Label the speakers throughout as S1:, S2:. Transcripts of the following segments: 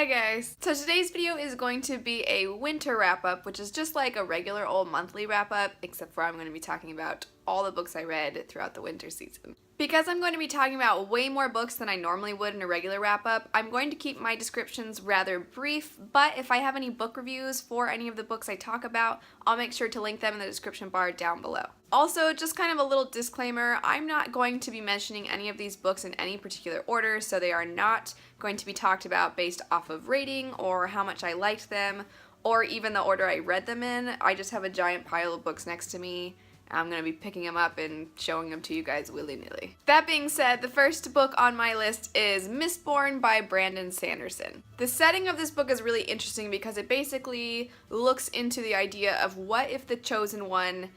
S1: Hi guys! So today's video is going to be a winter wrap-up, which is just like a regular old monthly wrap-up, except for I'm going to be talking about all the books I read throughout the winter season. Because I'm going to be talking about way more books than I normally would in a regular wrap-up, I'm going to keep my descriptions rather brief, but if I have any book reviews for any of the books I talk about, I'll make sure to link them in the description bar down below. Also, just kind of a little disclaimer, I'm not going to be mentioning any of these books in any particular order, so they are not going to be talked about based off of rating or how much I liked them, or even the order I read them in. I just have a giant pile of books next to me. I'm going to be picking them up and showing them to you guys willy-nilly. That being said, the first book on my list is Mistborn by Brandon Sanderson. The setting of this book is really interesting because it basically looks into the idea of what if the Chosen One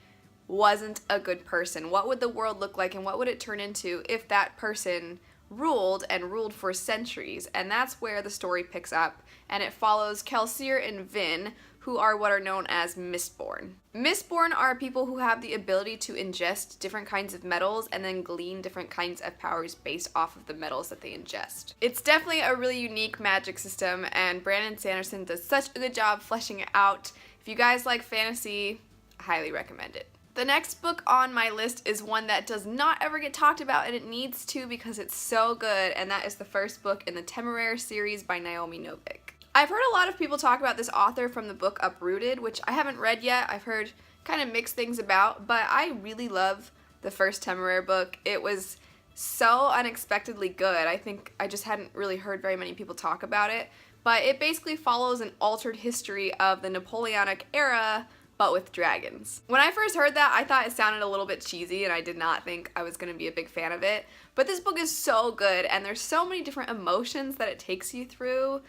S1: wasn't a good person? What would the world look like and what would it turn into if that person ruled and ruled for centuries? And that's where the story picks up, and it follows Kelsier and Vin, who are what are known as Mistborn. Mistborn are people who have the ability to ingest different kinds of metals and then glean different kinds of powers based off of the metals that they ingest. It's definitely a really unique magic system, and Brandon Sanderson does such a good job fleshing it out. If you guys like fantasy, I highly recommend it. The next book on my list is one that does not ever get talked about, and it needs to because it's so good, and that is the first book in the Temeraire series by Naomi Novik. I've heard a lot of people talk about this author from the book Uprooted, which I haven't read yet. I've heard kind of mixed things about, but I really love the first Temeraire book. It was so unexpectedly good. I think I just hadn't really heard very many people talk about it, but it basically follows an altered history of the Napoleonic era, but with dragons. When I first heard that, I thought it sounded a little bit cheesy, and I did not think I was going to be a big fan of it, but this book is so good, and there's so many different emotions that it takes you through.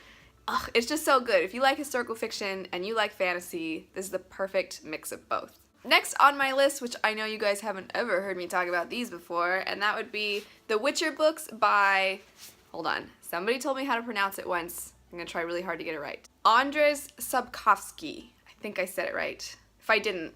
S1: Ugh, it's just so good. If you like historical fiction and you like fantasy, this is the perfect mix of both. Next on my list, which I know you guys haven't ever heard me talk about these before, and that would be The Witcher books by, hold on, somebody told me how to pronounce it once. I'm gonna try really hard to get it right. Andrzej Sapkowski. I think I said it right. If I didn't,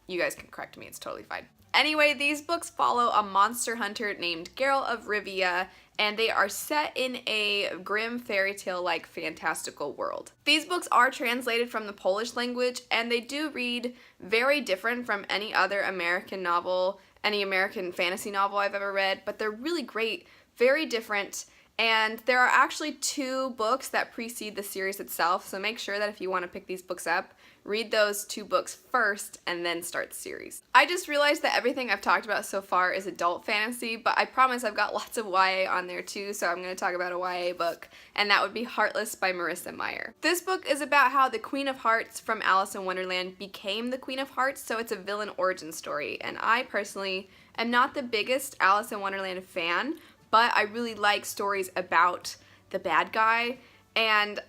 S1: you guys can correct me, it's totally fine. Anyway, these books follow a monster hunter named Geralt of Rivia, and they are set in a grim fairy tale-like fantastical world. These books are translated from the Polish language, and they do read very different from any other American novel, any American fantasy novel I've ever read, but they're really great, very different, and there are actually 2 books that precede the series itself, so make sure that if you want to pick these books up, read those 2 books first and then start the series. I just realized that everything I've talked about so far is adult fantasy, but I promise I've got lots of YA on there too, so I'm going to talk about a YA book, and that would be Heartless by Marissa Meyer. This book is about how the Queen of Hearts from Alice in Wonderland became the Queen of Hearts, so it's a villain origin story, and I personally am not the biggest Alice in Wonderland fan, but I really like stories about the bad guy, and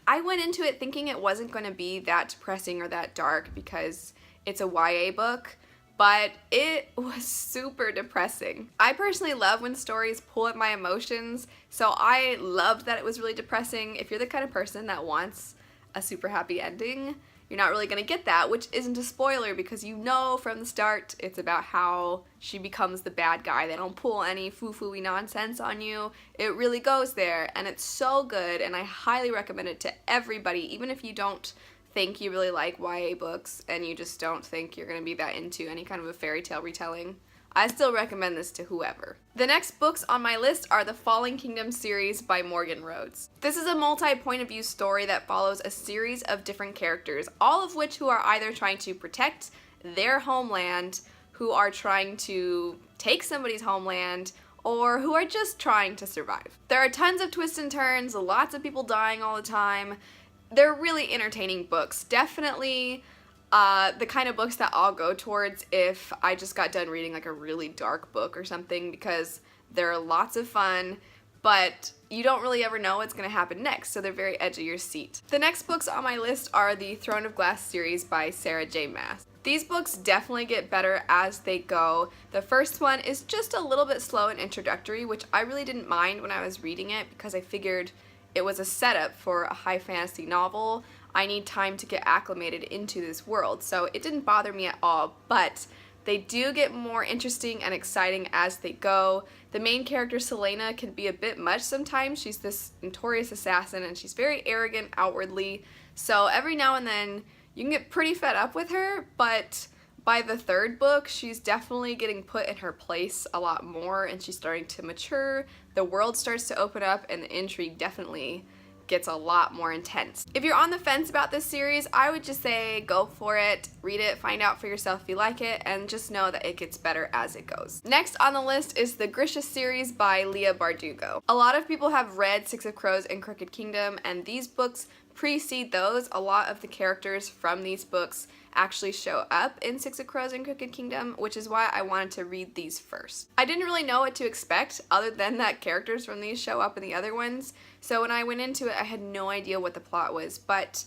S1: I went into it thinking it wasn't going to be that depressing or that dark because it's a YA book, but it was super depressing. I personally love when stories pull at my emotions, so I loved that it was really depressing. If you're the kind of person that wants a super happy ending, you're not really going to get that, which isn't a spoiler because you know from the start it's about how she becomes the bad guy. They don't pull any foo-foo-y nonsense on you. It really goes there, and it's so good, and I highly recommend it to everybody, even if you don't think you really like YA books and you just don't think you're going to be that into any kind of a fairy tale retelling. I still recommend this to whoever. The next books on my list are the Falling Kingdom series by Morgan Rhodes. This is a multi-point of view story that follows a series of different characters, all of which who are either trying to protect their homeland, who are trying to take somebody's homeland, or who are just trying to survive. There are tons of twists and turns, lots of people dying all the time. They're really entertaining books. Definitely the kind of books that I'll go towards if I just got done reading like a really dark book or something, because they're lots of fun, but you don't really ever know what's going to happen next, so they're very edge of your seat. The next books on my list are the Throne of Glass series by Sarah J. Maas. These books definitely get better as they go. The first one is just a little bit slow and introductory, which I really didn't mind when I was reading it because I figured it was a setup for a high fantasy novel. I need time to get acclimated into this world, so it didn't bother me at all, but They do get more interesting and exciting as they go. The main character, Selena, can be a bit much sometimes. She's this notorious assassin and she's very arrogant outwardly. So every now and then you can get pretty fed up with her, but by the third book, she's definitely getting put in her place a lot more and she's starting to mature. The world starts to open up and the intrigue definitely gets a lot more intense. If you're on the fence about this series, I would just say go for it, read it, find out for yourself if you like it, and just know that it gets better as it goes. Next on the list is the Grisha series by Leah Bardugo. A lot of people have read Six of Crows and Crooked Kingdom, and these books precede those. A lot of the characters from these books actually show up in Six of Crows and Crooked Kingdom, which is why I wanted to read these first. I didn't really know what to expect other than that characters from these show up in the other ones, so when I went into it I had no idea what the plot was, but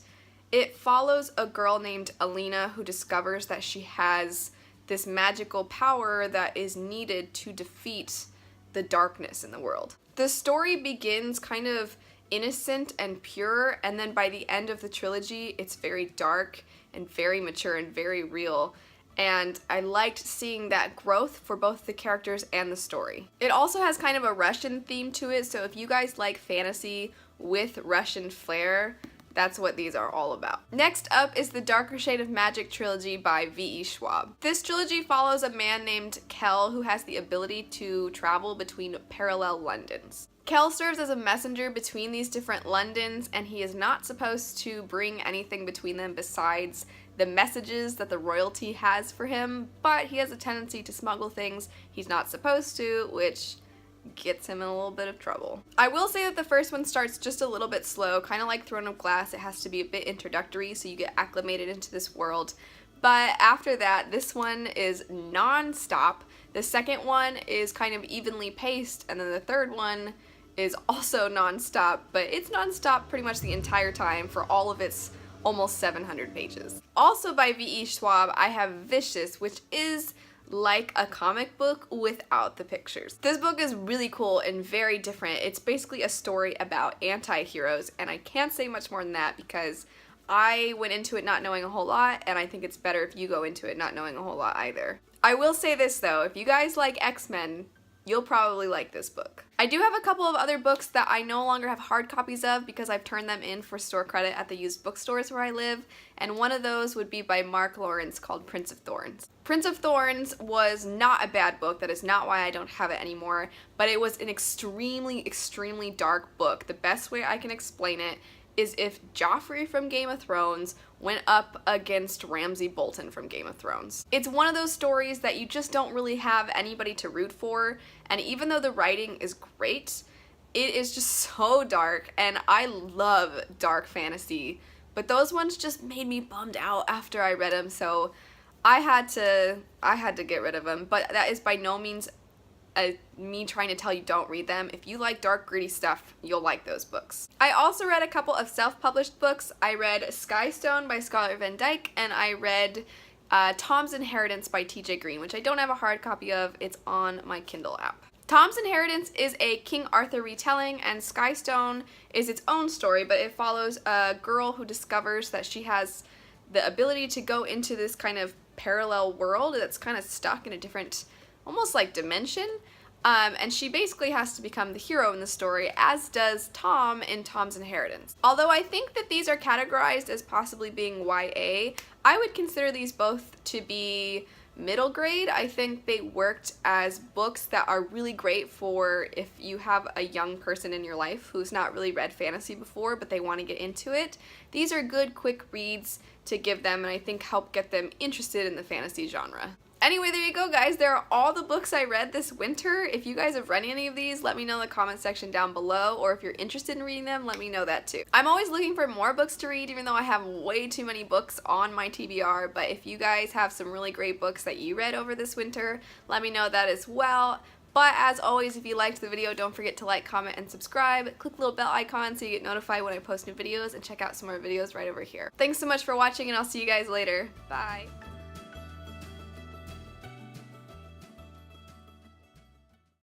S1: it follows a girl named Alina who discovers that she has this magical power that is needed to defeat the darkness in the world. The story begins kind of innocent and pure, and then by the end of the trilogy it's very dark and very mature and very real, and I liked seeing that growth for both the characters and the story. It also has kind of a Russian theme to it, so if you guys like fantasy with Russian flair, that's what these are all about. Next up is the Darker Shade of Magic trilogy by V.E. Schwab. This trilogy follows a man named Kel who has the ability to travel between parallel Londons. Kel serves as a messenger between these different Londons, and he is not supposed to bring anything between them besides the messages that the royalty has for him, but he has a tendency to smuggle things he's not supposed to, which gets him in a little bit of trouble. I will say that the first one starts just a little bit slow, kind of like Throne of Glass. It has to be a bit introductory so you get acclimated into this world, but after that, this one is non-stop. The second one is kind of evenly paced, and then the third one is also non-stop, but it's non-stop pretty much the entire time for all of its almost 700 pages. Also by V.E. Schwab, I have Vicious, which is like a comic book without the pictures. This book is really cool and very different. It's basically a story about anti-heroes, and I can't say much more than that because I went into it not knowing a whole lot, and I think it's better if you go into it not knowing a whole lot either. I will say this though, if you guys like X-Men, you'll probably like this book. I do have a couple of other books that I no longer have hard copies of because I've turned them in for store credit at the used bookstores where I live, and one of those would be by Mark Lawrence called Prince of Thorns. Prince of Thorns was not a bad book. That is not why I don't have it anymore, but it was an extremely, extremely dark book. The best way I can explain it is if Joffrey from Game of Thrones went up against Ramsay Bolton from Game of Thrones. It's one of those stories that you just don't really have anybody to root for, and even though the writing is great, it is just so dark, and I love dark fantasy, but those ones just made me bummed out after I read them, so I had to get rid of them, but that is by no means me trying to tell you don't read them. If you like dark, gritty stuff, you'll like those books. I also read a couple of self-published books. I read Skystone by Skylar Van Dyke, and I read Tom's Inheritance by T.J. Green, which I don't have a hard copy of. It's on my Kindle app. Tom's Inheritance is a King Arthur retelling, and Skystone is its own story, but it follows a girl who discovers that she has the ability to go into this kind of parallel world that's kind of stuck in a different, almost like dimension, and she basically has to become the hero in the story, as does Tom in Tom's Inheritance. Although I think that these are categorized as possibly being YA, I would consider these both to be middle grade. I think they worked as books that are really great for if you have a young person in your life who's not really read fantasy before but they want to get into it. These are good quick reads to give them, and I think help get them interested in the fantasy genre. Anyway, there you go, guys. There are all the books I read this winter. If you guys have read any of these, let me know in the comment section down below, or if you're interested in reading them, let me know that too. I'm always looking for more books to read, even though I have way too many books on my TBR, but if you guys have some really great books that you read over this winter, let me know that as well. But as always, if you liked the video, don't forget to like, comment, and subscribe. Click the little bell icon so you get notified when I post new videos, and check out some more videos right over here. Thanks so much for watching, and I'll see you guys later. Bye!